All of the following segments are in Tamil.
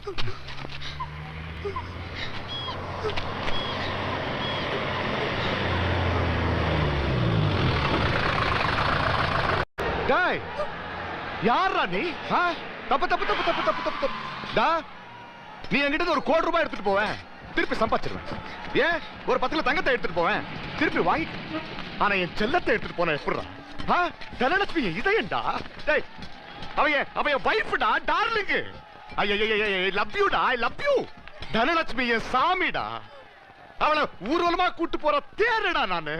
டேய் யாரா நீ? தப்பு தப்பு தப்பு தப்பு தப்பு தப்பு டா, நீ என்கிட்ட ஒரு கோடி ரூபாய் எடுத்துட்டு போவேன், திருப்பி சம்பாதிச்சிருவேன். ஏன் ஒரு 10 கிலோ தங்கத்தை எடுத்துட்டு போவேன், திருப்பி வாங்கி. ஆனா என் செல்லத்தை எடுத்துட்டு போன எப்படிடா? தனலட்சுமி இதயண்டா. டேய் அவ என் வைஃப்டா, டார்லிங். ஐ லவ் யூ டா, ஐ லவ் யூ. தனலட்சுமி என் சாமிடா. அவளை ஊர்வலமா கூட்டு போற தேரடா நானு.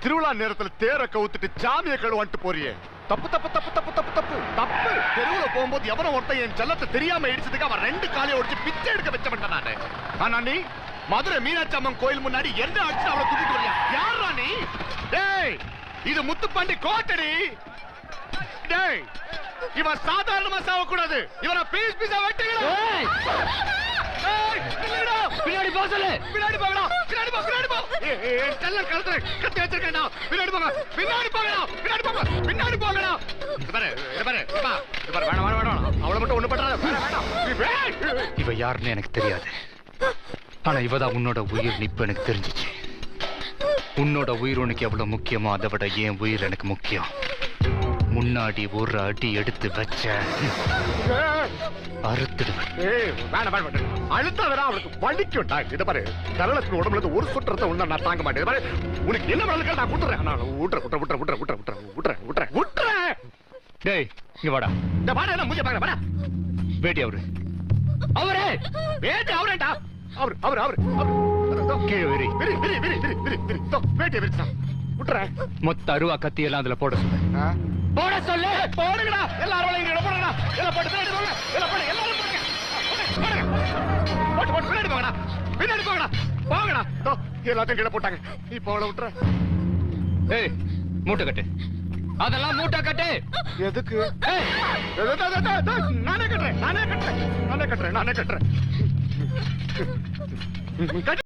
திருவிழா நேரத்துல தேரை கவுத்துட்டு சாமியை கழுவான்ட்டு போறியே, தப்பு தப்பு தப்பு தப்பு தப்பு தப்பு தப்பு. தெருவுல போகும்போது எவனோ ஒருத்தன் என் செல்லத்தை தெரியாம இடிச்சதுக்கு அவன் 2 காலையை ஒடிச்சு பிச்சை எடுக்க வச்ச மாட்டான் நானு. ஆனா நீ மதுரை மீனாட்சி அம்மன் கோயில் முன்னாடி என்ன அடிச்சு அவளை தூக்கிட்டு வரியா? யாரா நீ? டேய் இது முத்துப்பாண்டி கோட்டடி. டேய் இவன் சாதாரணமா சாவக்கூடாது, இவனை பீஸ் பீஸா வெட்டுகிறேன். பின்னாடி போ சொல்லு. பின்னாடி போகலாம், பின்னாடி போ, பின்னாடி போ. என் செல்லம் கழுத்துல கத்தி வச்சிருக்கேன். பின்னாடி போங்க, பின்னாடி போகலாம், பின்னாடி போங்க, பின்னாடி போகலாம். இது பாரு, இது பாரு, இது பாரு, வேணாம் வேணாம் வேணாம். அவளை மட்டும் ஒண்ணு பண்றாத, வேணாம். இவ யாருன்னு எனக்கு தெரியாது, ஆனா இவதான் உன்னோட உயிர் நிப்பு எனக்கு தெரிஞ்சிச்சு. உன்னோட உயிர் உனக்கு எவ்வளவு முக்கியமோ அதை விட என் உயிர் எனக்கு முக்கியம். முன்னாடி ஒரு அடி எடுத்து வச்ச அறுத்துடுவேன். அழுத்தாதடா, அவளுக்கு வலிக்கும்டா. இத பாரு, தனலட்சுமி உடம்புல இருந்து ஒரு சுற்றத்தை உள்ள நான் தாங்க மாட்டேன். பாரு உனக்கு என்ன வேலை நான் கூட்டுறேன். நான் விட்டுறேன். டேய் இங்க வாடா. இந்த வாடா, என்ன மூஞ்ச பாக்குற? வாடா. வேட்டி அவரு வேட்டி அவரேடா. அவர் கீழே விரி. வேட்டியை விரிச்சான். விட்டுறேன். மொத்த அருவா கத்தி எல்லாம் அதுல போட சொல்லு. போட சொல்லு. போடுங்கடா, எல்லாரும் இங்க போடுங்கடா. எல்லாம் போட்டு பின்னாடி போங்க, எல்லாம் போடு, எல்லாரும் போடுங்க. போட்டு போட்டு பின்னாடி போங்கடா, பின்னாடி போங்கடா, போங்கடா. எல்லாத்தையும் கீழே போட்டாங்க. இப்போ அவளை விட்டுற. ஏய் மூட்டை கட்டு, அதெல்லாம் மூட்டை கட்டு. எதுக்கு? நானே கட்டுறேன்.